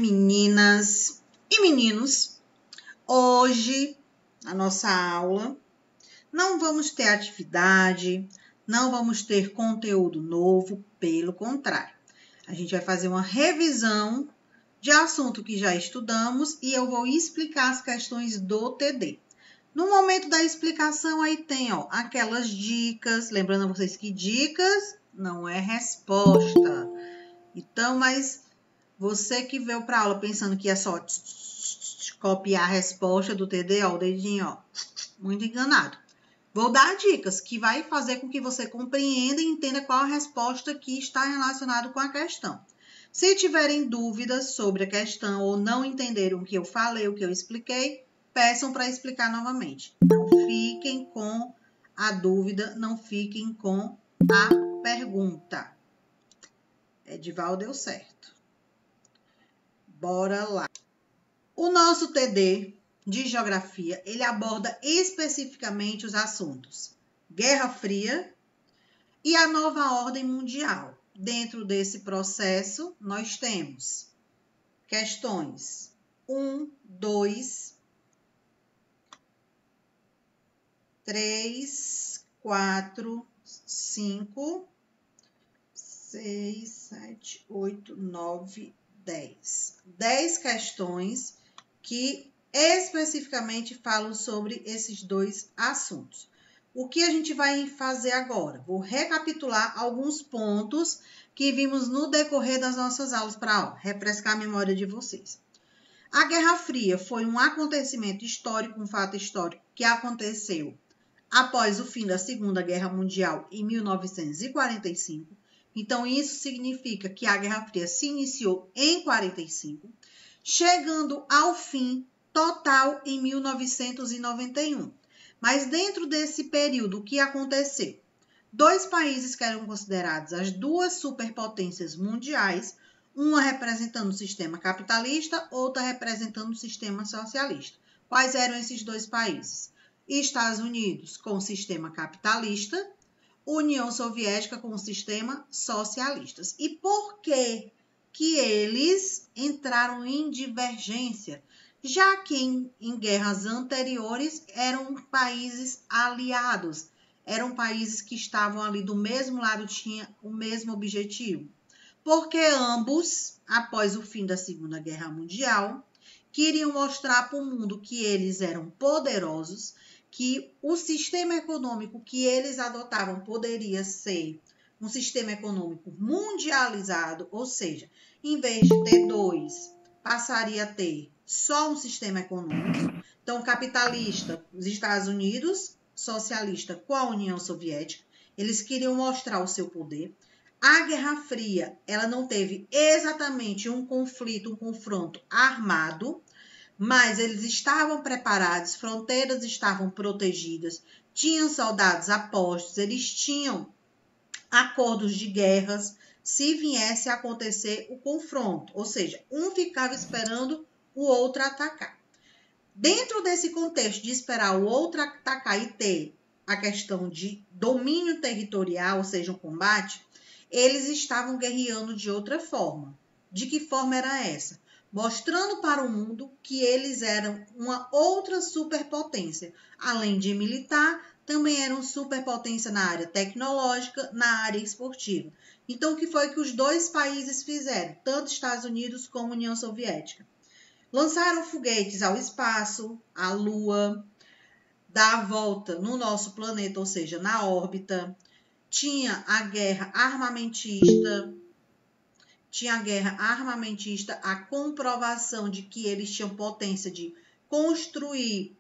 Meninas e meninos. Hoje, na nossa aula, não vamos ter atividade, não vamos ter conteúdo novo, pelo contrário. A gente vai fazer uma revisão de assunto que já estudamos e eu vou explicar as questões do TD. No momento da explicação, aí tem aquelas dicas. Lembrando a vocês que dicas não é resposta. Então, mas você que veio para aula pensando que é só copiar a resposta do TD, o dedinho, muito enganado. Vou dar dicas que vai fazer com que você compreenda e entenda qual a resposta que está relacionada com a questão. Se tiverem dúvidas sobre a questão ou não entenderam o que eu falei, o que eu expliquei, peçam para explicar novamente. Não fiquem com a dúvida, não fiquem com a pergunta. Edival deu certo. Bora lá. O nosso TD de Geografia, ele aborda especificamente os assuntos Guerra Fria e a nova ordem mundial. Dentro desse processo, nós temos questões 1, 2, 3, 4, 5, 6, 7, 8, 9, 10. 10 questões que especificamente falam sobre esses dois assuntos. O que a gente vai fazer agora? Vou recapitular alguns pontos que vimos no decorrer das nossas aulas para refrescar a memória de vocês. A Guerra Fria foi um acontecimento histórico, um fato histórico que aconteceu após o fim da Segunda Guerra Mundial em 1945. Então, isso significa que a Guerra Fria se iniciou em 45, chegando ao fim total em 1991. Mas dentro desse período, o que aconteceu? Dois países que eram considerados as duas superpotências mundiais, uma representando o sistema capitalista, outra representando o sistema socialista. Quais eram esses dois países? Estados Unidos com o sistema capitalista, União Soviética com o sistema socialista. E por que eles entraram em divergência? Já que em guerras anteriores eram países aliados, eram países que estavam ali do mesmo lado, tinham o mesmo objetivo. Porque ambos, após o fim da Segunda Guerra Mundial, queriam mostrar para o mundo que eles eram poderosos, que o sistema econômico que eles adotavam poderia ser um sistema econômico mundializado, ou seja, em vez de ter dois, passaria a ter só um sistema econômico. Então, capitalista, os Estados Unidos, socialista com a União Soviética, eles queriam mostrar o seu poder. A Guerra Fria, ela não teve exatamente um conflito, um confronto armado, mas eles estavam preparados, fronteiras estavam protegidas, tinham soldados a postos, eles tinham acordos de guerras se viesse a acontecer o confronto, ou seja, um ficava esperando o outro atacar. Dentro desse contexto de esperar o outro atacar e ter a questão de domínio territorial, ou seja, um combate, eles estavam guerreando de outra forma. De que forma era essa? Mostrando para o mundo que eles eram uma outra superpotência. Além de militar, também eram superpotência na área tecnológica, na área esportiva. Então, o que foi que os dois países fizeram? Tanto Estados Unidos como União Soviética. Lançaram foguetes ao espaço, à Lua, dar a volta no nosso planeta, ou seja, na órbita. Tinha a guerra armamentista, a comprovação de que eles tinham potência de construir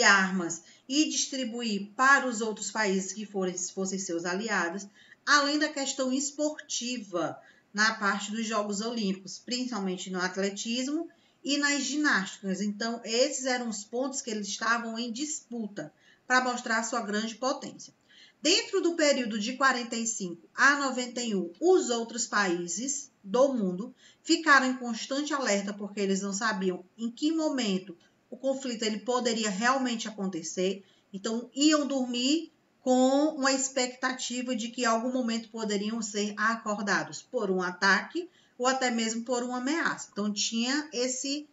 armas e distribuir para os outros países que fossem seus aliados, além da questão esportiva na parte dos Jogos Olímpicos, principalmente no atletismo e nas ginásticas. Então, esses eram os pontos que eles estavam em disputa para mostrar sua grande potência. Dentro do período de 45 a 91, os outros países do mundo ficaram em constante alerta porque eles não sabiam em que momento o conflito ele poderia realmente acontecer. Então, iam dormir com uma expectativa de que em algum momento poderiam ser acordados por um ataque ou até mesmo por uma ameaça. Então, tinha esse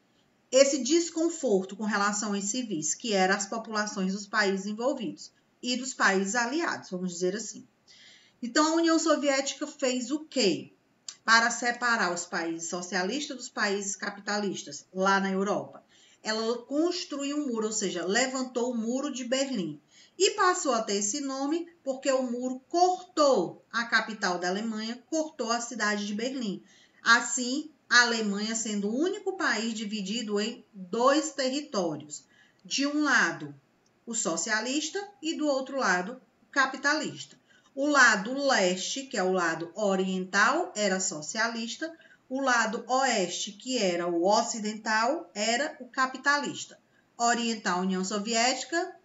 desconforto com relação aos civis, que eram as populações dos países envolvidos e dos países aliados, vamos dizer assim. Então, a União Soviética fez o quê? Para separar os países socialistas dos países capitalistas, lá na Europa. Ela construiu um muro, ou seja, levantou o Muro de Berlim. E passou a ter esse nome porque o muro cortou a capital da Alemanha, cortou a cidade de Berlim. Assim, a Alemanha sendo o único país dividido em dois territórios. De um lado, o socialista e do outro lado, o capitalista. O lado leste, que é o lado oriental, era socialista. O lado oeste, que era o ocidental, era o capitalista. Oriental, União Soviética,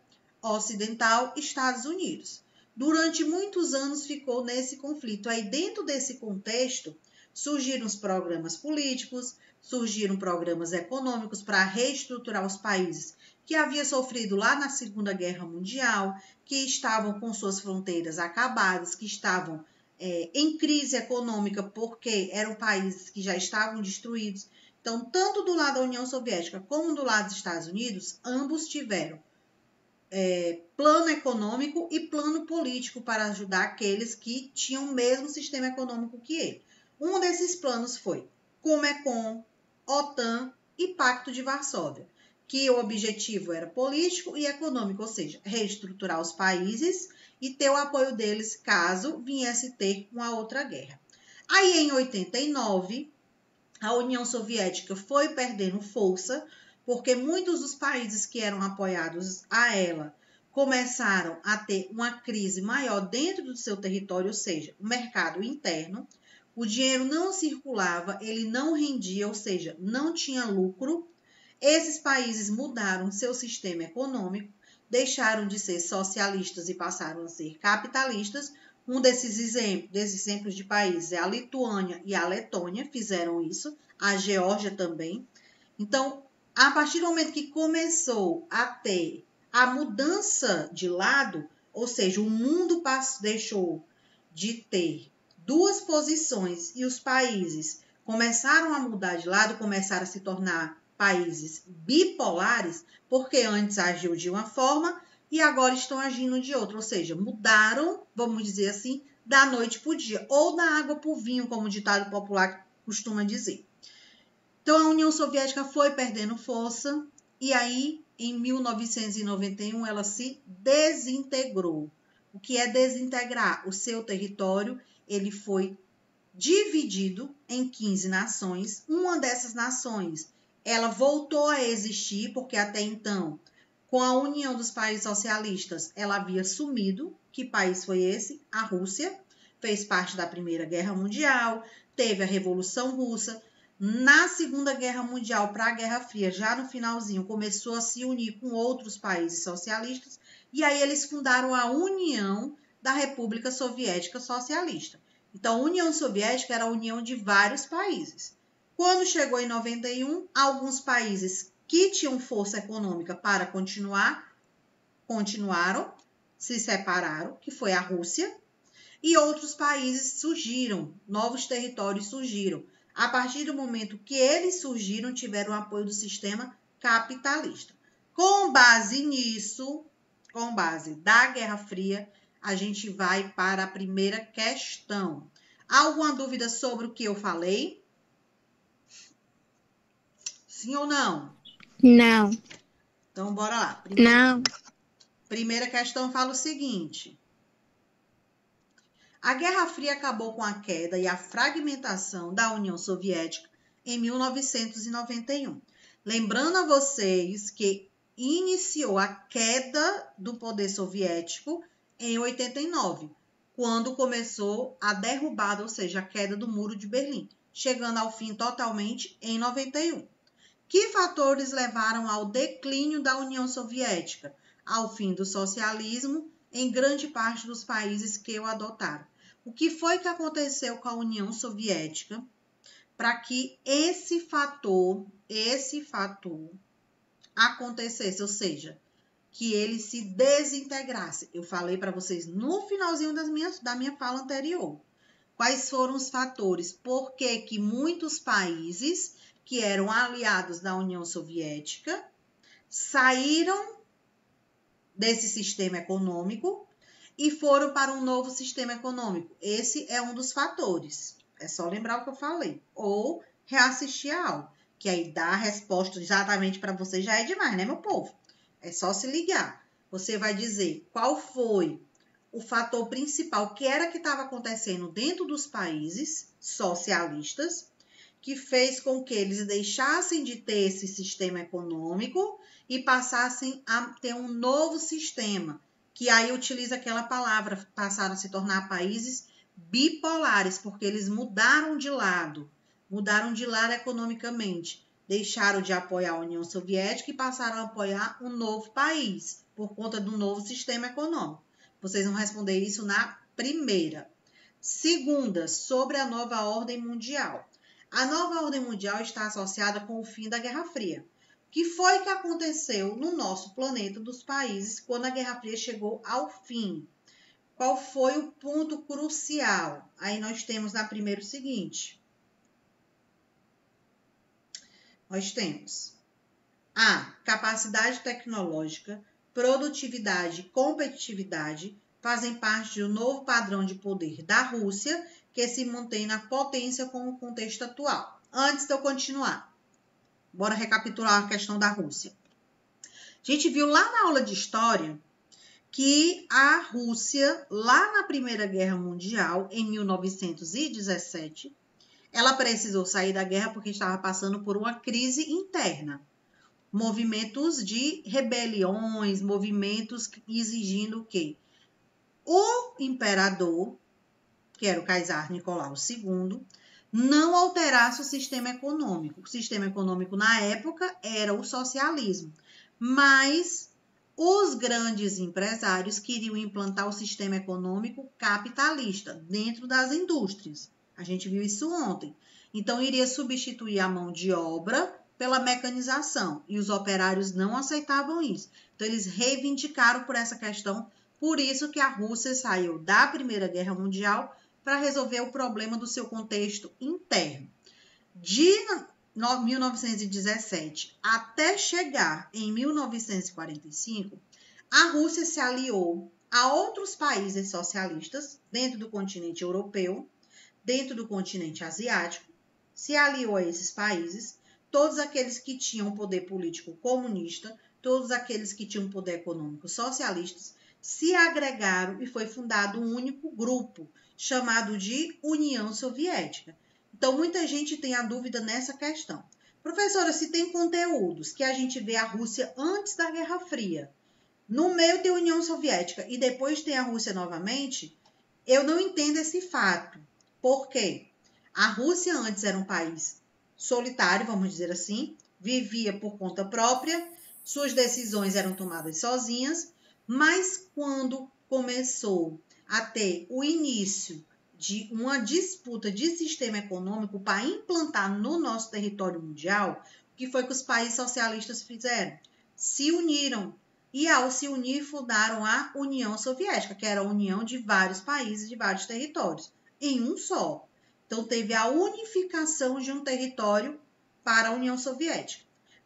ocidental, Estados Unidos. Durante muitos anos ficou nesse conflito. Aí, dentro desse contexto, surgiram os programas políticos, surgiram programas econômicos para reestruturar os países que haviam sofrido lá na Segunda Guerra Mundial, que estavam com suas fronteiras acabadas, que estavam em crise econômica porque eram países que já estavam destruídos. Então, tanto do lado da União Soviética como do lado dos Estados Unidos, ambos tiveram plano econômico e plano político para ajudar aqueles que tinham o mesmo sistema econômico que ele. Um desses planos foi Comecon, OTAN e Pacto de Varsóvia, que o objetivo era político e econômico, ou seja, reestruturar os países e ter o apoio deles caso viesse ter uma outra guerra. Aí, em 89, a União Soviética foi perdendo força, porque muitos dos países que eram apoiados a ela começaram a ter uma crise maior dentro do seu território, ou seja, o mercado interno. O dinheiro não circulava, ele não rendia, ou seja, não tinha lucro. Esses países mudaram seu sistema econômico, deixaram de ser socialistas e passaram a ser capitalistas. Um desses exemplos de países é a Lituânia e a Letônia, fizeram isso, a Geórgia também. Então, a partir do momento que começou a ter a mudança de lado, ou seja, o mundo deixou de ter duas posições e os países começaram a mudar de lado, começaram a se tornar países bipolares, porque antes agiu de uma forma e agora estão agindo de outra, ou seja, mudaram, vamos dizer assim, da noite para o dia, ou da água para o vinho, como o ditado popular costuma dizer. Então, a União Soviética foi perdendo força e aí, em 1991, ela se desintegrou. O que é desintegrar? O seu território, ele foi dividido em 15 nações. Uma dessas nações, ela voltou a existir, porque até então, com a união dos países socialistas, ela havia sumido. Que país foi esse? A Rússia. Fez parte da Primeira Guerra Mundial, teve a Revolução Russa. Na Segunda Guerra Mundial, para a Guerra Fria, já no finalzinho, começou a se unir com outros países socialistas, e aí eles fundaram a União da República Soviética Socialista. Então, a União Soviética era a união de vários países. Quando chegou em 91, alguns países que tinham força econômica para continuaram, se separaram, que foi a Rússia, e outros países surgiram, novos territórios surgiram. A partir do momento que eles surgiram, tiveram o apoio do sistema capitalista. Com base nisso, com base da Guerra Fria, a gente vai para a primeira questão. Alguma dúvida sobre o que eu falei? Sim ou não? Não. Então, bora lá. Não. Primeira questão fala o seguinte. A Guerra Fria acabou com a queda e a fragmentação da União Soviética em 1991. Lembrando a vocês que iniciou a queda do poder soviético em 89, quando começou a derrubada, ou seja, a queda do Muro de Berlim, chegando ao fim totalmente em 91. Que fatores levaram ao declínio da União Soviética, ao fim do socialismo em grande parte dos países que o adotaram? O que foi que aconteceu com a União Soviética para que esse fator acontecesse, ou seja, que ele se desintegrasse? Eu falei para vocês no finalzinho da minha fala anterior. Quais foram os fatores? Por que muitos países que eram aliados da União Soviética saíram desse sistema econômico e foram para um novo sistema econômico? Esse é um dos fatores. É só lembrar o que eu falei. Ou reassistir a aula, que aí dar a resposta exatamente para você já é demais, né, meu povo? É só se ligar. Você vai dizer qual foi o fator principal que era que estava acontecendo dentro dos países socialistas, que fez com que eles deixassem de ter esse sistema econômico e passassem a ter um novo sistema, que aí utiliza aquela palavra, passaram a se tornar países bipolares, porque eles mudaram de lado economicamente, deixaram de apoiar a União Soviética e passaram a apoiar um novo país, por conta do novo sistema econômico. Vocês vão responder isso na primeira. Segunda, sobre a nova ordem mundial. A nova ordem mundial está associada com o fim da Guerra Fria. O que foi que aconteceu no nosso planeta dos países quando a Guerra Fria chegou ao fim? Qual foi o ponto crucial? Aí nós temos na primeira o seguinte. Nós temos a capacidade tecnológica, produtividade e competitividade fazem parte de um novo padrão de poder da Rússia que se mantém na potência com o contexto atual. Antes de eu continuar, bora recapitular a questão da Rússia. A gente viu lá na aula de história que a Rússia, lá na Primeira Guerra Mundial, em 1917, ela precisou sair da guerra porque estava passando por uma crise interna. Movimentos de rebeliões, movimentos exigindo o quê? O imperador, que era o Czar Nicolau II, não alterasse o sistema econômico. O sistema econômico na época era o socialismo, mas os grandes empresários queriam implantar o sistema econômico capitalista dentro das indústrias. A gente viu isso ontem. Então, iria substituir a mão de obra pela mecanização, e os operários não aceitavam isso. Então, eles reivindicaram por essa questão, por isso que a Rússia saiu da Primeira Guerra Mundial para resolver o problema do seu contexto interno. De 1917 até chegar em 1945, a Rússia se aliou a outros países socialistas dentro do continente europeu, dentro do continente asiático, se aliou a esses países, todos aqueles que tinham poder político comunista, todos aqueles que tinham poder econômico socialistas, se agregaram e foi fundado um único grupo, chamado de União Soviética. Então, muita gente tem a dúvida nessa questão. Professora, se tem conteúdos que a gente vê a Rússia antes da Guerra Fria, no meio tem a União Soviética e depois tem a Rússia novamente, eu não entendo esse fato. Por quê? A Rússia antes era um país solitário, vamos dizer assim, vivia por conta própria, suas decisões eram tomadas sozinhas, mas quando começou a ter o início de uma disputa de sistema econômico para implantar no nosso território mundial, o que foi que os países socialistas fizeram? Se uniram e, ao se unir, fundaram a União Soviética, que era a união de vários países, de vários territórios, em um só. Então, teve a unificação de um território para a União Soviética.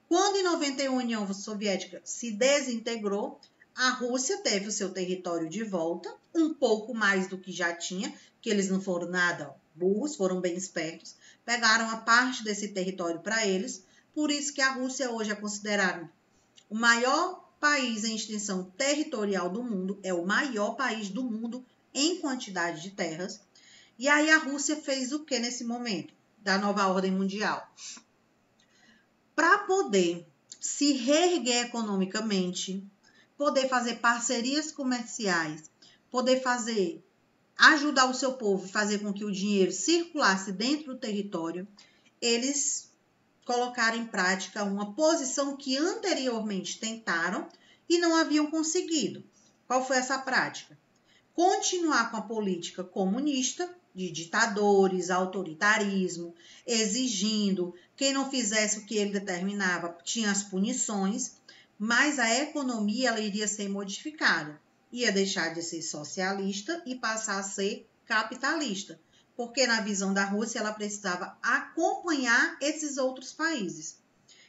Quando, em 91, a União Soviética se desintegrou, a Rússia teve o seu território de volta, um pouco mais do que já tinha, que eles não foram nada burros, foram bem espertos, pegaram a parte desse território para eles, por isso que a Rússia hoje é considerada o maior país em extensão territorial do mundo, é o maior país do mundo em quantidade de terras. E aí a Rússia fez o que nesse momento da nova ordem mundial? Para poder se reerguer economicamente, poder fazer parcerias comerciais, poder ajudar o seu povo, fazer com que o dinheiro circulasse dentro do território, eles colocaram em prática uma posição que anteriormente tentaram e não haviam conseguido. Qual foi essa prática? Continuar com a política comunista, de ditadores, autoritarismo, exigindo quem não fizesse o que ele determinava, tinha as punições, mas a economia ela iria ser modificada. Ia deixar de ser socialista e passar a ser capitalista. porque na visão da Rússia ela precisava acompanhar esses outros países.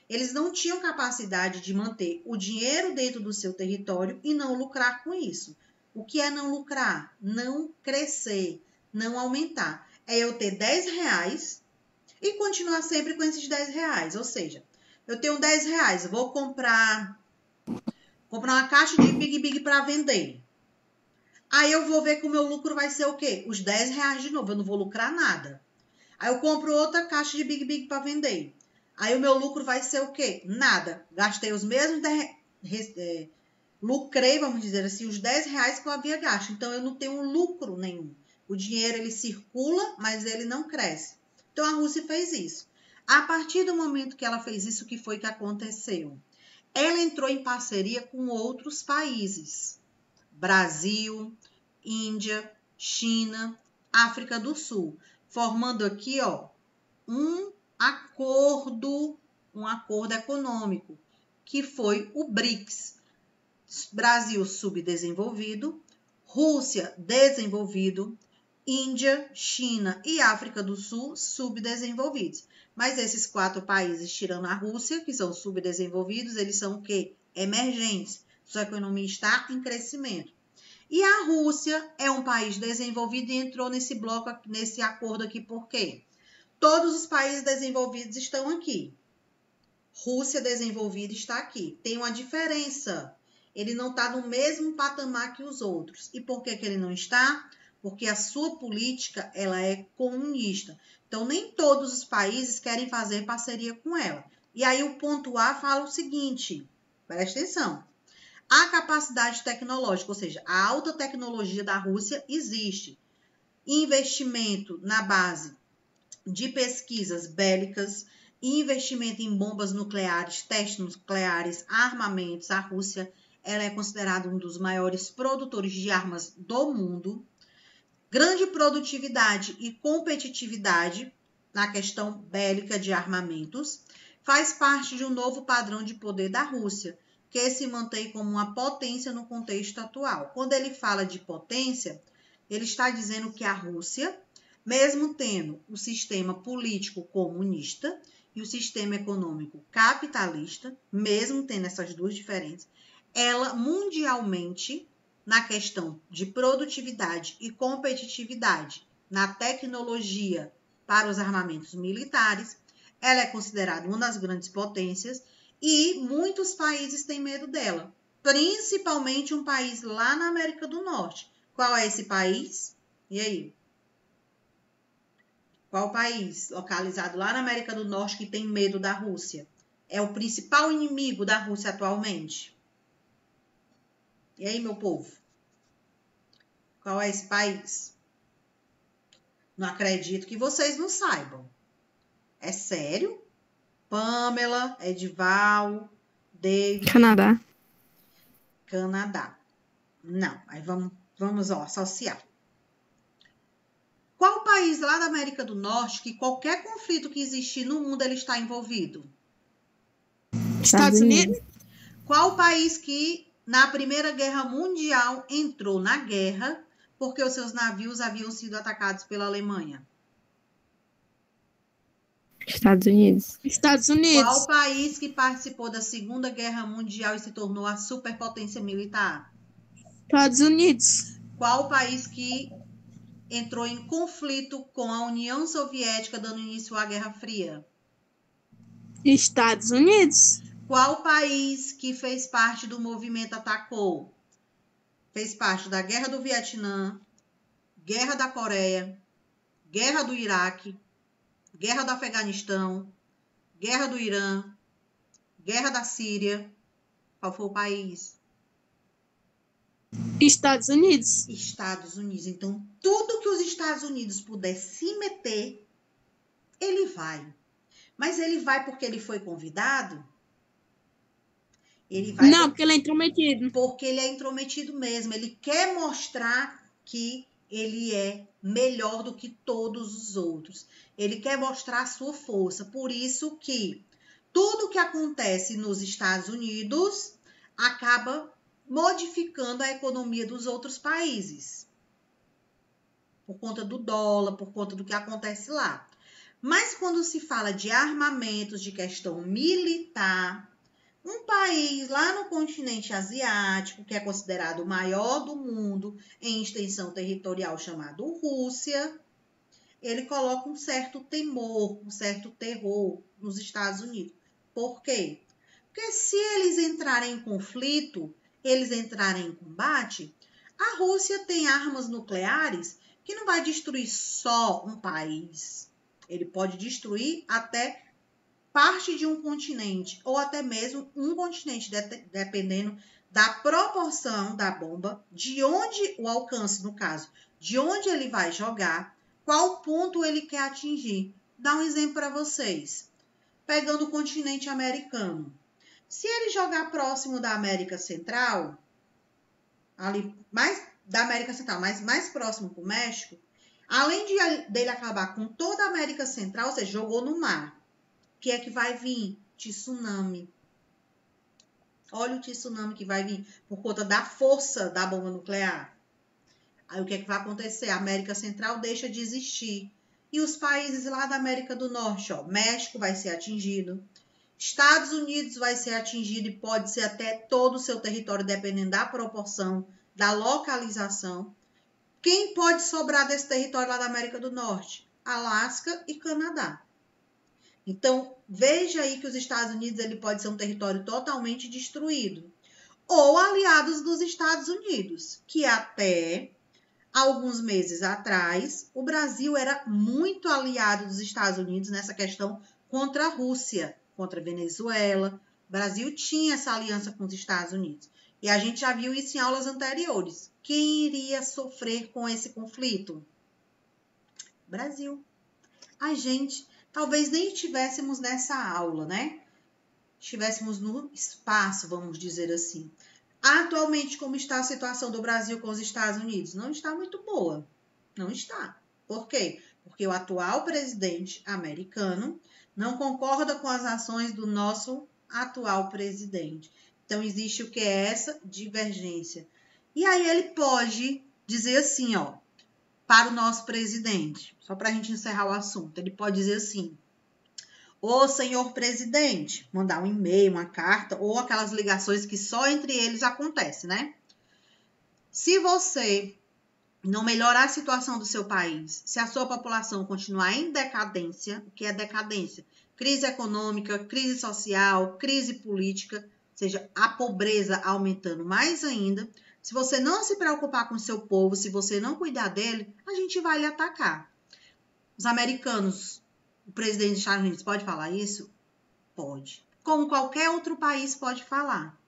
Eles não tinham capacidade de manter o dinheiro dentro do seu território e não lucrar com isso. O que é não lucrar? Não crescer, não aumentar. É eu ter 10 reais e continuar sempre com esses 10 reais. Ou seja, eu tenho 10 reais, eu vou comprar uma caixa de Big Big para vender. Aí eu vou ver que o meu lucro vai ser o quê? Os 10 reais de novo, eu não vou lucrar nada. Aí eu compro outra caixa de Big Big para vender. Aí o meu lucro vai ser o quê? Nada. Gastei os mesmos 10, lucrei, vamos dizer assim, os 10 reais que eu havia gasto. Então eu não tenho lucro nenhum. O dinheiro ele circula, mas ele não cresce. Então a Rússia fez isso. A partir do momento que ela fez isso, o que foi que aconteceu? Ela entrou em parceria com outros países. Brasil, Índia, China, África do Sul, formando aqui, ó, um acordo econômico, que foi o BRICS. Brasil subdesenvolvido, Rússia desenvolvido, Índia, China e África do Sul subdesenvolvidos. Mas esses 4 países, tirando a Rússia, que são subdesenvolvidos, eles são o quê? Emergentes. Sua economia está em crescimento. E a Rússia é um país desenvolvido e entrou nesse bloco, nesse acordo aqui, por quê? Todos os países desenvolvidos estão aqui. Rússia desenvolvida está aqui. Tem uma diferença. Ele não está no mesmo patamar que os outros. E por que ele não está? Porque a sua política ela é comunista. Então, nem todos os países querem fazer parceria com ela. E aí o ponto A fala o seguinte, presta atenção. A capacidade tecnológica, ou seja, a alta tecnologia da Rússia existe. Investimento na base de pesquisas bélicas, investimento em bombas nucleares, testes nucleares, armamentos. A Rússia ela é considerada um dos maiores produtores de armas do mundo. Grande produtividade e competitividade na questão bélica de armamentos. Faz parte de um novo padrão de poder da Rússia, que se mantém como uma potência no contexto atual. Quando ele fala de potência, ele está dizendo que a Rússia, mesmo tendo o sistema político comunista e o sistema econômico capitalista, mesmo tendo essas duas diferenças, ela mundialmente, na questão de produtividade e competitividade, na tecnologia para os armamentos militares, ela é considerada uma das grandes potências e muitos países têm medo dela, principalmente um país lá na América do Norte. Qual é esse país? E aí? Qual país localizado lá na América do Norte que tem medo da Rússia? É o principal inimigo da Rússia atualmente. E aí, meu povo? Qual é esse país? Não acredito que vocês não saibam. É sério? Pamela, Edival, David. Canadá. Não, aí vamos associar. Qual país lá da América do Norte que qualquer conflito que existir no mundo ele está envolvido? Estados Unidos. Qual país que na Primeira Guerra Mundial entrou na guerra porque os seus navios haviam sido atacados pela Alemanha? Estados Unidos. Estados Unidos. Qual país que participou da Segunda Guerra Mundial e se tornou a superpotência militar? Estados Unidos. Qual país que entrou em conflito com a União Soviética, dando início à Guerra Fria? Estados Unidos. Qual país que fez parte do movimento atacou? Fez parte da Guerra do Vietnã, Guerra da Coreia, Guerra do Iraque, Guerra do Afeganistão, Guerra do Irã, Guerra da Síria. Qual foi o país? Estados Unidos. Estados Unidos. Então, tudo que os Estados Unidos puder se meter, ele vai. Mas ele vai porque ele foi convidado? Ele vai Não, porque ele é intrometido. Porque ele é intrometido mesmo. Ele quer mostrar que ele é melhor do que todos os outros. Ele quer mostrar a sua força. Por isso que tudo que acontece nos Estados Unidos acaba modificando a economia dos outros países. por conta do dólar, por conta do que acontece lá. Mas quando se fala de armamentos, de questão militar, um país lá no continente asiático, que é considerado o maior do mundo em extensão territorial, chamado Rússia, ele coloca um certo temor, um certo terror nos Estados Unidos. Por quê? Porque se eles entrarem em conflito, eles entrarem em combate, a Rússia tem armas nucleares que não vai destruir só um país. Ele pode destruir até parte de um continente, ou até mesmo um continente, dependendo da proporção da bomba, de onde o alcance, no caso, de onde ele vai jogar, qual ponto ele quer atingir. Dá um exemplo para vocês. Pegando o continente americano. Se ele jogar próximo da América Central, ali mais da América Central, mas mais próximo para o México, além dele acabar com toda a América Central, ou seja, jogou no mar. O que é que vai vir? Tsunami. Olha o tsunami que vai vir por conta da força da bomba nuclear. Aí o que é que vai acontecer? A América Central deixa de existir. E os países lá da América do Norte, ó, México vai ser atingido, Estados Unidos vai ser atingido e pode ser até todo o seu território, dependendo da proporção, da localização. Quem pode sobrar desse território lá da América do Norte? Alasca e Canadá. Então, veja aí que os Estados Unidos ele pode ser um território totalmente destruído. Ou aliados dos Estados Unidos, que até alguns meses atrás, o Brasil era muito aliado dos Estados Unidos nessa questão contra a Rússia, contra a Venezuela. O Brasil tinha essa aliança com os Estados Unidos. E a gente já viu isso em aulas anteriores. Quem iria sofrer com esse conflito? Brasil. A gente... Talvez nem estivéssemos nessa aula, né? Estivéssemos no espaço, vamos dizer assim. Atualmente, como está a situação do Brasil com os Estados Unidos? Não está muito boa. Não está. Por quê? Porque o atual presidente americano não concorda com as ações do nosso atual presidente. Então, existe o que é essa divergência. E aí ele pode dizer assim, ó, para o nosso presidente, só para a gente encerrar o assunto, ele pode dizer assim: ô senhor presidente, mandar um e-mail, uma carta, ou aquelas ligações que só entre eles acontecem, né? Se você não melhorar a situação do seu país, se a sua população continuar em decadência, o que é decadência? Crise econômica, crise social, crise política, ou seja, a pobreza aumentando mais ainda. Se você não se preocupar com o seu povo, se você não cuidar dele, a gente vai lhe atacar. Os americanos, o presidente dos Estados Unidos pode falar isso? Pode. Como qualquer outro país pode falar.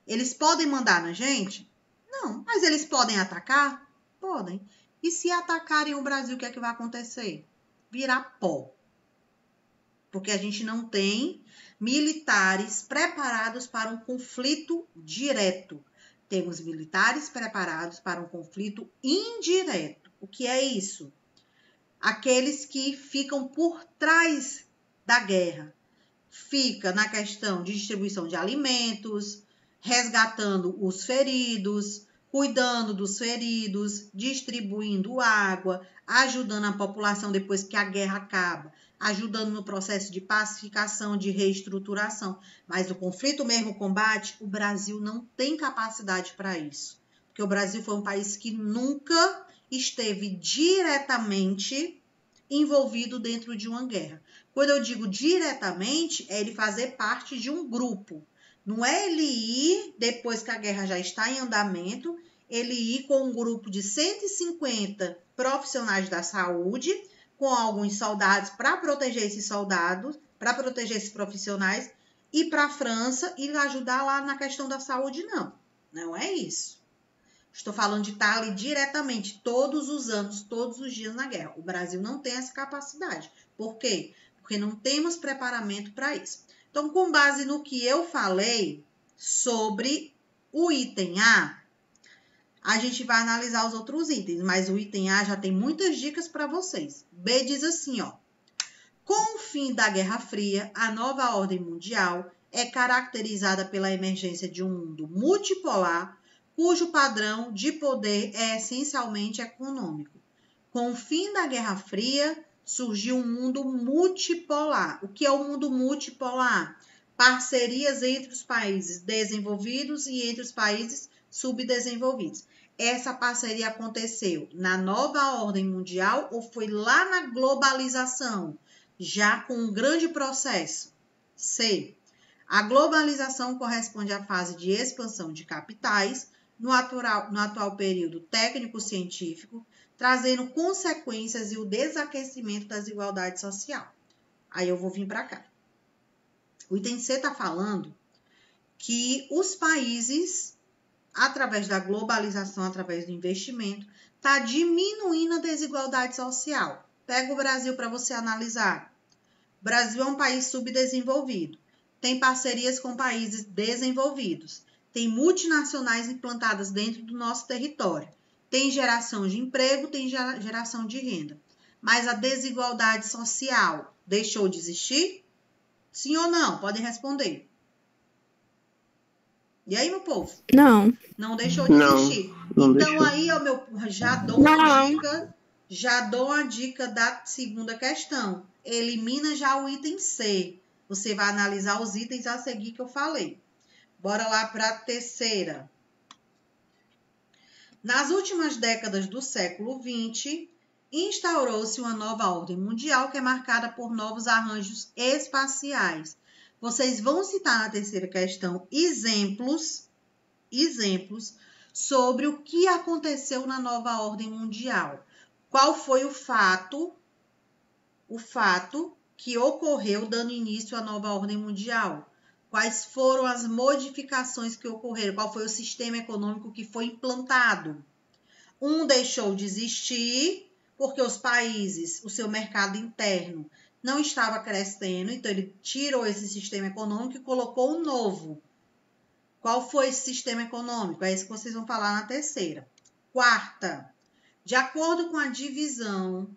Eles podem mandar na gente? Não. Mas eles podem atacar? Podem. E se atacarem o Brasil, o que é que vai acontecer? Virar pó. Porque a gente não tem militares preparados para um conflito direto. Temos militares preparados para um conflito indireto. O que é isso? Aqueles que ficam por trás da guerra. Fica na questão de distribuição de alimentos, resgatando os feridos, cuidando dos feridos, distribuindo água, ajudando a população depois que a guerra acaba, ajudando no processo de pacificação, de reestruturação. Mas o conflito mesmo, o combate, o Brasil não tem capacidade para isso. Porque o Brasil foi um país que nunca esteve diretamente envolvido dentro de uma guerra. Quando eu digo diretamente, é ele fazer parte de um grupo. Não é ele ir, depois que a guerra já está em andamento, ele ir com um grupo de 150 profissionais da saúde, com alguns soldados para proteger esses soldados, para proteger esses profissionais, ir para a França e ajudar lá na questão da saúde, não. Não é isso. Estou falando de estar ali diretamente, todos os anos, todos os dias na guerra. O Brasil não tem essa capacidade. Por quê? Porque não temos preparamento para isso. Então, com base no que eu falei sobre o item A, a gente vai analisar os outros itens, mas o item A já tem muitas dicas para vocês. B diz assim, ó: com o fim da Guerra Fria, a nova ordem mundial é caracterizada pela emergência de um mundo multipolar, cujo padrão de poder é essencialmente econômico. Com o fim da Guerra Fria, surgiu um mundo multipolar. O que é o mundo multipolar? Parcerias entre os países desenvolvidos e entre os países subdesenvolvidos. Essa parceria aconteceu na nova ordem mundial ou foi lá na globalização, já com um grande processo? C. A globalização corresponde à fase de expansão de capitais no atual período técnico-científico, trazendo consequências e o desaquecimento da desigualdade social. Aí eu vou vir para cá. O item C está falando que os países, através da globalização, através do investimento, está diminuindo a desigualdade social. Pega o Brasil para você analisar. O Brasil é um país subdesenvolvido. Tem parcerias com países desenvolvidos. Tem multinacionais implantadas dentro do nosso território. Tem geração de emprego, tem geração de renda. Mas a desigualdade social deixou de existir? Sim ou não? Podem responder. E aí, meu povo? Não. Não deixou de existir. Não Então, deixou. aí, já dou uma dica da segunda questão. Elimina já o item C. Você vai analisar os itens a seguir que eu falei. Bora lá para a terceira. Nas últimas décadas do século XX, instaurou-se uma nova ordem mundial que é marcada por novos arranjos espaciais. Vocês vão citar na terceira questão exemplos sobre o que aconteceu na nova ordem mundial. Qual foi o fato que ocorreu dando início à nova ordem mundial? Quais foram as modificações que ocorreram? Qual foi o sistema econômico que foi implantado? Um deixou de existir porque os países, o seu mercado interno não estava crescendo, então ele tirou esse sistema econômico e colocou um novo. Qual foi esse sistema econômico? É isso que vocês vão falar na terceira. Quarta, de acordo com a divisão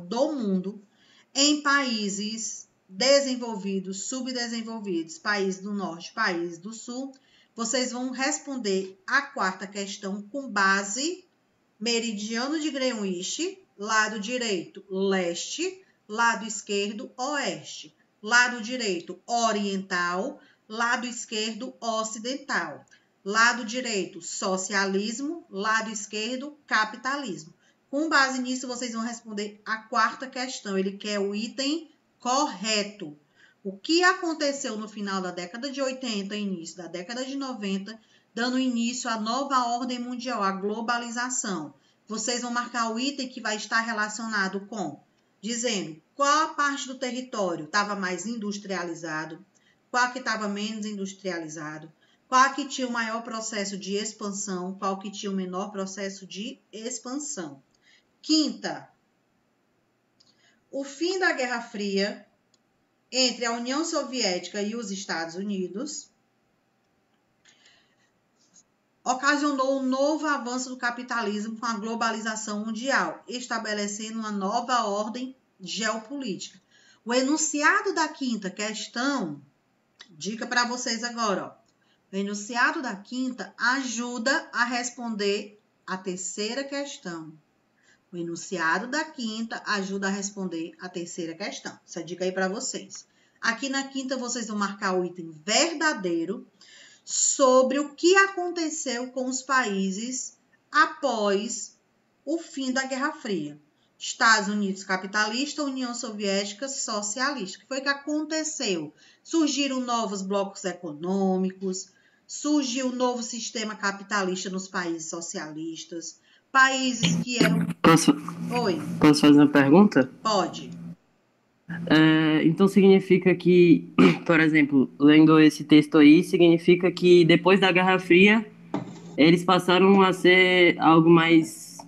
do mundo em países desenvolvidos, subdesenvolvidos, países do norte, países do sul, vocês vão responder a quarta questão com base meridiano de Greenwich, lado direito, leste, lado esquerdo, oeste, lado direito, oriental, lado esquerdo, ocidental, lado direito, socialismo, lado esquerdo, capitalismo. Com base nisso, vocês vão responder a quarta questão. Ele quer o item correto. O que aconteceu no final da década de 80, início da década de 90, dando início à nova ordem mundial, à globalização? Vocês vão marcar o item que vai estar relacionado com, dizendo qual a parte do território estava mais industrializado, qual que estava menos industrializado, qual que tinha o maior processo de expansão, qual que tinha o menor processo de expansão. Quinta, o fim da Guerra Fria entre a União Soviética e os Estados Unidos ocasionou um novo avanço do capitalismo com a globalização mundial, estabelecendo uma nova ordem geopolítica. O enunciado da quinta questão, dica para vocês agora, ó. O enunciado da quinta ajuda a responder a terceira questão. O enunciado da quinta ajuda a responder a terceira questão. Essa dica aí para vocês. Aqui na quinta, vocês vão marcar o item verdadeiro sobre o que aconteceu com os países após o fim da Guerra Fria. Estados Unidos capitalista, União Soviética socialista. O que foi que aconteceu? Surgiram novos blocos econômicos, surgiu um novo sistema capitalista nos países socialistas, países que eram... Oi. Posso fazer uma pergunta? Pode. Então significa que, por exemplo, lendo esse texto aí, significa que depois da Guerra Fria, eles passaram a ser algo mais...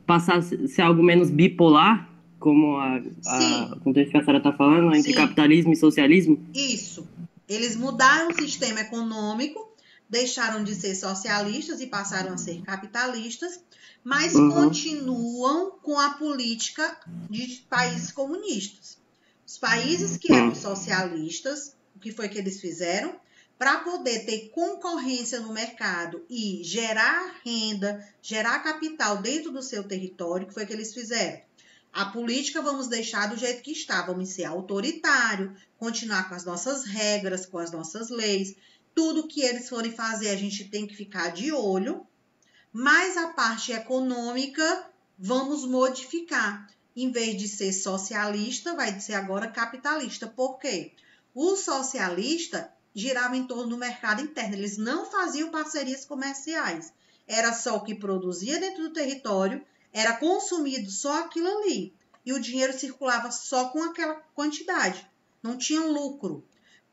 passar a ser algo menos bipolar, como o contexto que a Sara está falando, entre capitalismo e socialismo? Isso. Eles mudaram o sistema econômico, deixaram de ser socialistas e passaram a ser capitalistas, mas continuam com a política de países comunistas. Os países que eram socialistas, o que foi que eles fizeram? para poder ter concorrência no mercado e gerar renda, gerar capital dentro do seu território, que foi o que eles fizeram. A política vamos deixar do jeito que está, vamos ser autoritário, continuar com as nossas regras, com as nossas leis. Tudo que eles forem fazer, a gente tem que ficar de olho, mas a parte econômica vamos modificar. Em vez de ser socialista, vai ser agora capitalista. Por quê? O socialista girava em torno do mercado interno, eles não faziam parcerias comerciais. Era só o que produzia dentro do território, era consumido só aquilo ali. E o dinheiro circulava só com aquela quantidade. Não tinha lucro.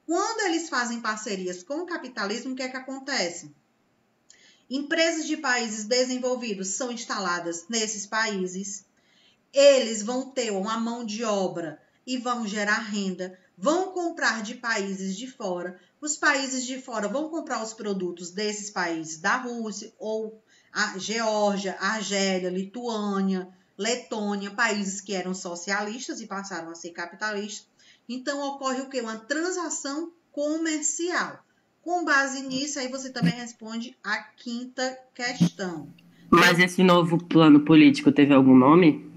Quando eles fazem parcerias com o capitalismo, o que é que acontece? Empresas de países desenvolvidos são instaladas nesses países. Eles vão ter uma mão de obra e vão gerar renda. Vão comprar de países de fora. Os países de fora vão comprar os produtos desses países da Rússia ou a Geórgia, Argélia, Lituânia, Letônia, países que eram socialistas e passaram a ser capitalistas. Então, ocorre o quê? Uma transação comercial. Com base nisso, aí você também responde a quinta questão. Mas esse novo plano político teve algum nome?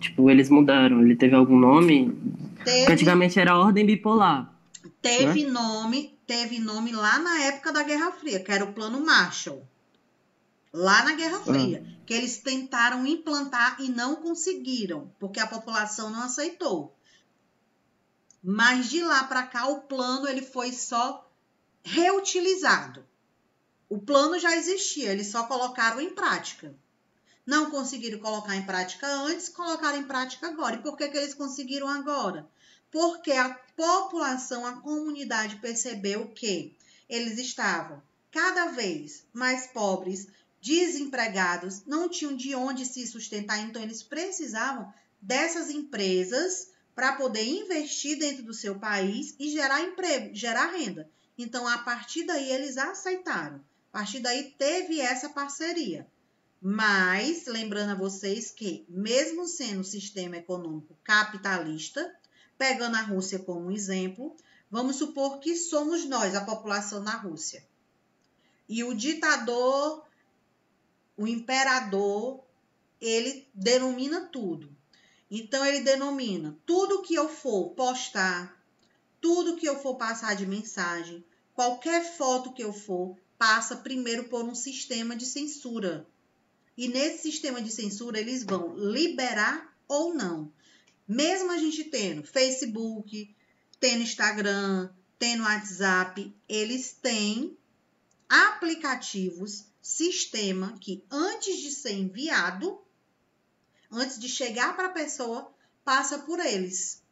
Tipo, eles mudaram. Ele teve algum nome? Porque antigamente era ordem bipolar. Teve nome lá na época da Guerra Fria, que era o Plano Marshall. Lá na Guerra Fria, que eles tentaram implantar e não conseguiram, porque a população não aceitou. Mas de lá para cá, o plano ele foi só reutilizado. O plano já existia, eles só colocaram em prática. Não conseguiram colocar em prática antes, colocaram em prática agora. E por que que eles conseguiram agora? Porque a população, a comunidade percebeu que eles estavam cada vez mais pobres, desempregados, não tinham de onde se sustentar, então eles precisavam dessas empresas para poder investir dentro do seu país e gerar emprego, gerar renda. Então, a partir daí, eles aceitaram. A partir daí, teve essa parceria. Mas, lembrando a vocês que, mesmo sendo um sistema econômico capitalista, pegando a Rússia como exemplo, vamos supor que somos nós, a população na Rússia. E o ditador, o imperador, ele denomina tudo. Então, ele denomina tudo que eu for postar, tudo que eu for passar de mensagem, qualquer foto que eu for, passa primeiro por um sistema de censura. E nesse sistema de censura, eles vão liberar ou não. Mesmo a gente tendo Facebook, tendo Instagram, tendo WhatsApp, eles têm aplicativos, sistema que antes de ser enviado, antes de chegar para a pessoa, passa por eles.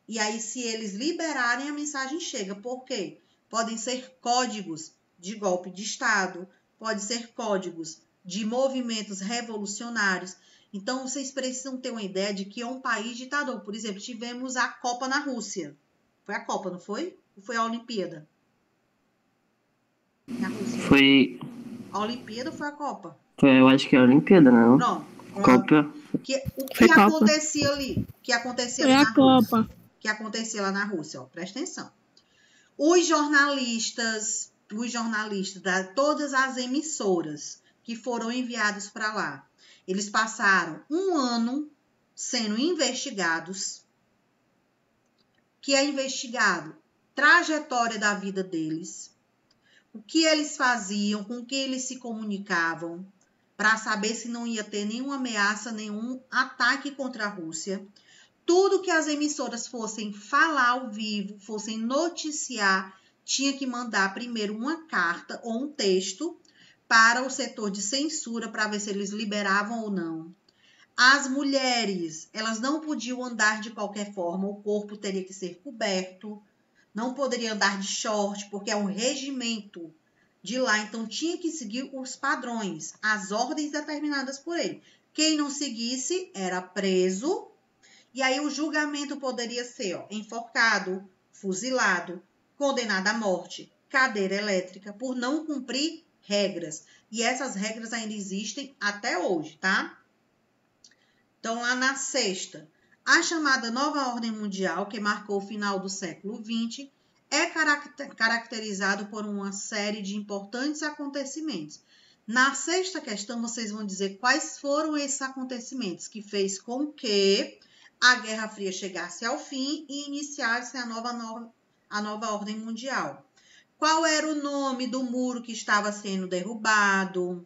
E aí, se eles liberarem, a mensagem chega. Por quê? Podem ser códigos de golpe de Estado, pode ser códigos de movimentos revolucionários. Então, vocês precisam ter uma ideia de que é um país ditador. Por exemplo, tivemos a Copa na Rússia. Foi a Copa, não foi? Ou foi a Olimpíada? Na Rússia. Foi. A Olimpíada ou foi a Copa? Foi, eu acho que é a Olimpíada, não? Não. Copa. O que acontecia ali? O que acontecia Foi na a Copa. Rússia? O que acontecia lá na Rússia? Ó, presta atenção. Os jornalistas todas as emissoras que foram enviados para lá, eles passaram um ano sendo investigados, que é investigado trajetória da vida deles, o que eles faziam, com que eles se comunicavam, para saber se não ia ter nenhuma ameaça, nenhum ataque contra a Rússia. Tudo que as emissoras fossem falar ao vivo, fossem noticiar, tinha que mandar primeiro uma carta ou um texto para o setor de censura para ver se eles liberavam ou não. As mulheres, elas não podiam andar de qualquer forma, o corpo teria que ser coberto, não poderia andar de short, porque é um regimento de lá, então tinha que seguir os padrões, as ordens determinadas por ele. Quem não seguisse era preso, e aí o julgamento poderia ser enforcado, fuzilado, condenado à morte, cadeira elétrica, por não cumprir regras. E essas regras ainda existem até hoje, tá? Então, lá na sexta, a chamada Nova Ordem Mundial, que marcou o final do século XX, é caracterizado por uma série de importantes acontecimentos. Na sexta questão, vocês vão dizer quais foram esses acontecimentos que fez com que a Guerra Fria chegasse ao fim e iniciasse a nova ordem mundial. Qual era o nome do muro que estava sendo derrubado?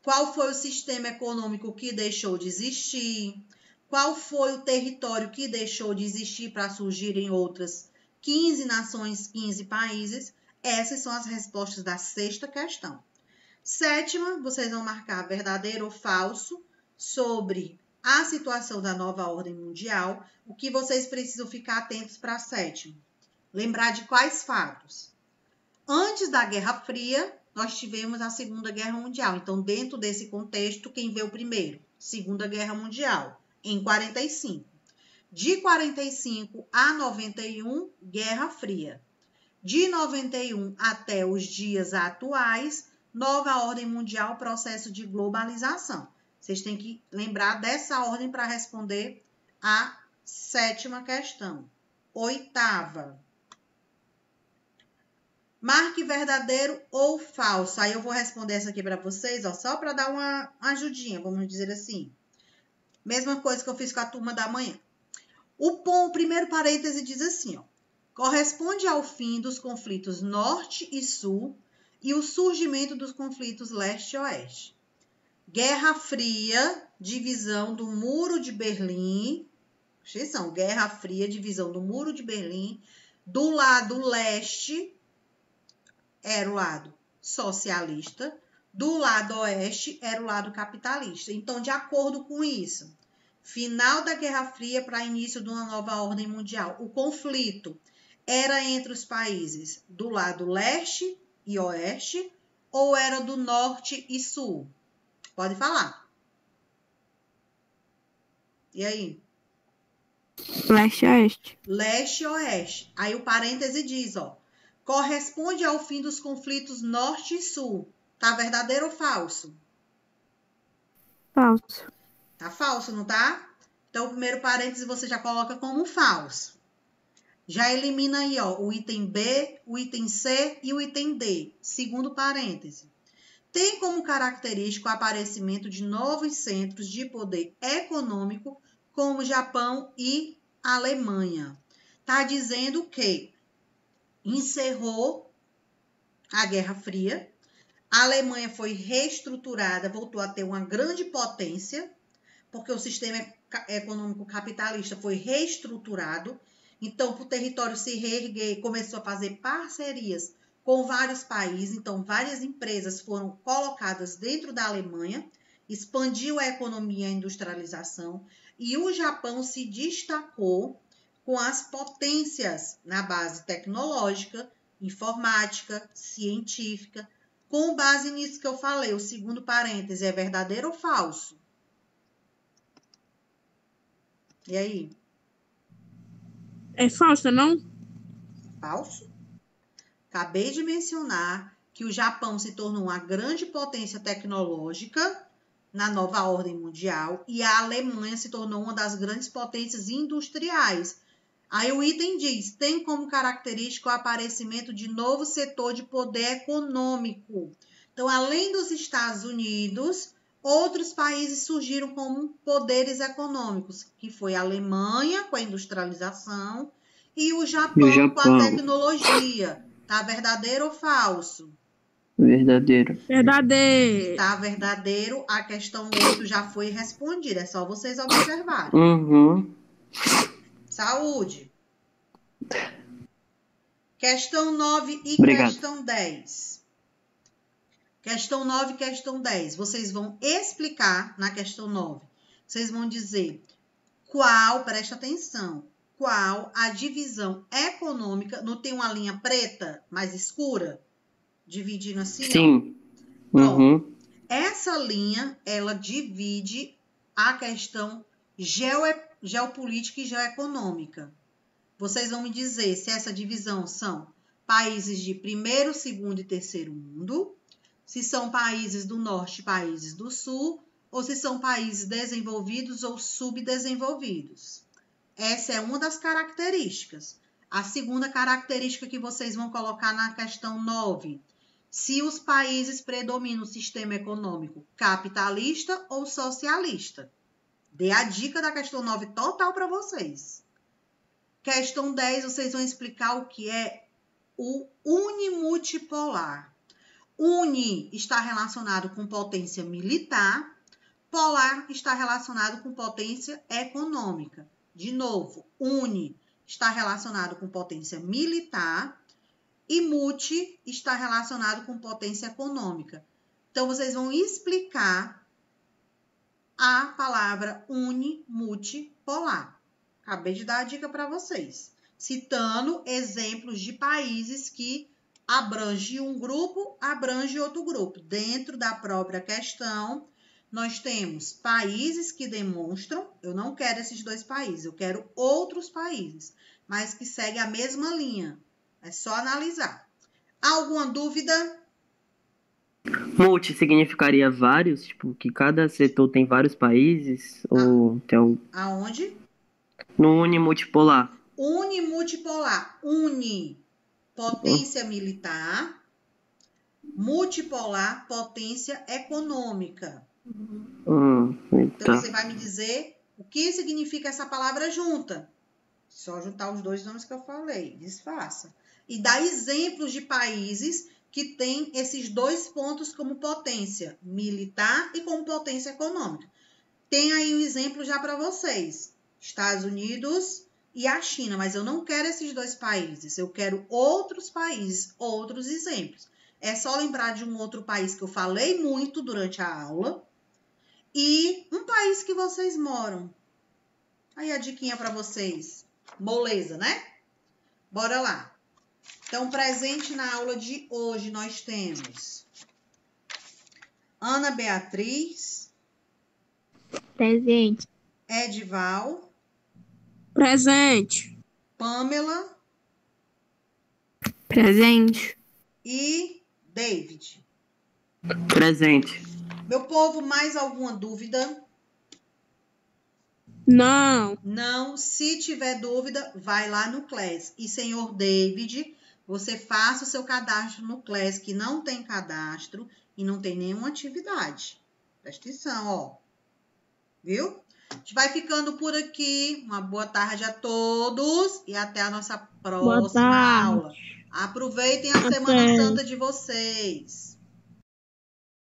Qual foi o sistema econômico que deixou de existir? Qual foi o território que deixou de existir para surgirem outras 15 nações, 15 países? Essas são as respostas da sexta questão. Sétima, vocês vão marcar verdadeiro ou falso sobre a situação da nova ordem mundial. O que vocês precisam ficar atentos para a sétima? Lembrar de quais fatos? Antes da Guerra Fria, nós tivemos a Segunda Guerra Mundial. Então, dentro desse contexto, quem veio primeiro? Segunda Guerra Mundial, em 45. De 45 a 91, Guerra Fria. De 91 até os dias atuais, nova ordem mundial, processo de globalização. Vocês têm que lembrar dessa ordem para responder a sétima questão. Oitava. Marque verdadeiro ou falso. Aí eu vou responder essa aqui para vocês, ó, só para dar uma ajudinha, vamos dizer assim. Mesma coisa que eu fiz com a turma da manhã. O primeiro parêntese diz assim, ó. Corresponde ao fim dos conflitos norte e sul e o surgimento dos conflitos leste e oeste. Guerra Fria, divisão do Muro de Berlim. Atenção, Guerra Fria, divisão do Muro de Berlim. Do lado leste era o lado socialista, do lado oeste era o lado capitalista. Então, de acordo com isso, final da Guerra Fria para início de uma nova ordem mundial. O conflito era entre os países do lado leste e oeste ou era do norte e sul? Pode falar. E aí? Leste e oeste. Leste e oeste. Aí o parêntese diz, ó. Corresponde ao fim dos conflitos norte e sul. Tá verdadeiro ou falso? Falso. Tá falso, não tá? Então, o primeiro parêntese você já coloca como falso. Já elimina aí, ó, o item B, o item C e o item D. Segundo parêntese. Tem como característico o aparecimento de novos centros de poder econômico, como Japão e Alemanha. Tá dizendo que encerrou a Guerra Fria, a Alemanha foi reestruturada, voltou a ter uma grande potência, porque o sistema econômico capitalista foi reestruturado. Então, para o território se reerguer, começou a fazer parcerias com vários países. Então, várias empresas foram colocadas dentro da Alemanha, expandiu a economia e a industrialização, e o Japão se destacou com as potências na base tecnológica, informática, científica. Com base nisso que eu falei, o segundo parêntese é verdadeiro ou falso? E aí? É falso, não? Falso? Acabei de mencionar que o Japão se tornou uma grande potência tecnológica na nova ordem mundial e a Alemanha se tornou uma das grandes potências industriais. Aí o item diz, tem como característica o aparecimento de novo setor de poder econômico. Então, além dos Estados Unidos, outros países surgiram como poderes econômicos, que foi a Alemanha com a industrialização e o Japão com a tecnologia. Tá verdadeiro ou falso? Verdadeiro. Verdadeiro. Tá verdadeiro, a questão 8 já foi respondida, é só vocês observarem. Uhum. Saúde. Questão 9 e Obrigado. questão 10. Questão 9 e questão 10. Vocês vão explicar na questão 9. Vocês vão dizer qual, presta atenção, qual a divisão econômica, não tem uma linha preta mais escura? Dividindo assim? Sim. Pronto. Essa linha, ela divide a questão geopolítica e geoeconômica. Vocês vão me dizer se essa divisão são países de primeiro, segundo e terceiro mundo, se são países do norte e países do sul, ou se são países desenvolvidos ou subdesenvolvidos. Essa é uma das características. A segunda característica que vocês vão colocar na questão 9. Se os países predominam o sistema econômico capitalista ou socialista. Dê a dica da questão 9 total para vocês. Questão 10, vocês vão explicar o que é o unimultipolar. Uni está relacionado com potência militar, polar está relacionado com potência econômica. De novo, uni está relacionado com potência militar e multi está relacionado com potência econômica. Então, vocês vão explicar a palavra unimultipolar. Acabei de dar a dica para vocês, citando exemplos de países que abrange um grupo, abrange outro grupo. Dentro da própria questão, nós temos países que demonstram, eu não quero esses 2 países, eu quero outros países, mas que seguem a mesma linha. É só analisar. Alguma dúvida? Multi significaria vários? Tipo, que cada setor tem vários países? Ou tem um... Aonde? No unimultipolar. Unimultipolar. Uni, potência militar. Multipolar, potência econômica. Então, você vai me dizer o que significa essa palavra junta. Só juntar os 2 nomes que eu falei. Disfarça. E dá exemplos de países que têm esses 2 pontos como potência militar e como potência econômica. Tem aí um exemplo já para vocês. Estados Unidos e a China. Mas eu não quero esses 2 países. Eu quero outros países, outros exemplos. É só lembrar de um outro país que eu falei muito durante a aula. E um país que vocês moram. Aí a diquinha para vocês. Moleza, né? Bora lá. Então, presente na aula de hoje, nós temos Ana Beatriz. Presente. Edival. Presente. Pamela. Presente. E David. Presente. Meu povo, mais alguma dúvida? Não. Não. Se tiver dúvida, vai lá no Class. E, senhor David, você faça o seu cadastro no Class, que não tem cadastro e não tem nenhuma atividade. Presta atenção, ó. Viu? A gente vai ficando por aqui. Uma boa tarde a todos e até a nossa próxima aula. Aproveitem a Semana Santa de vocês.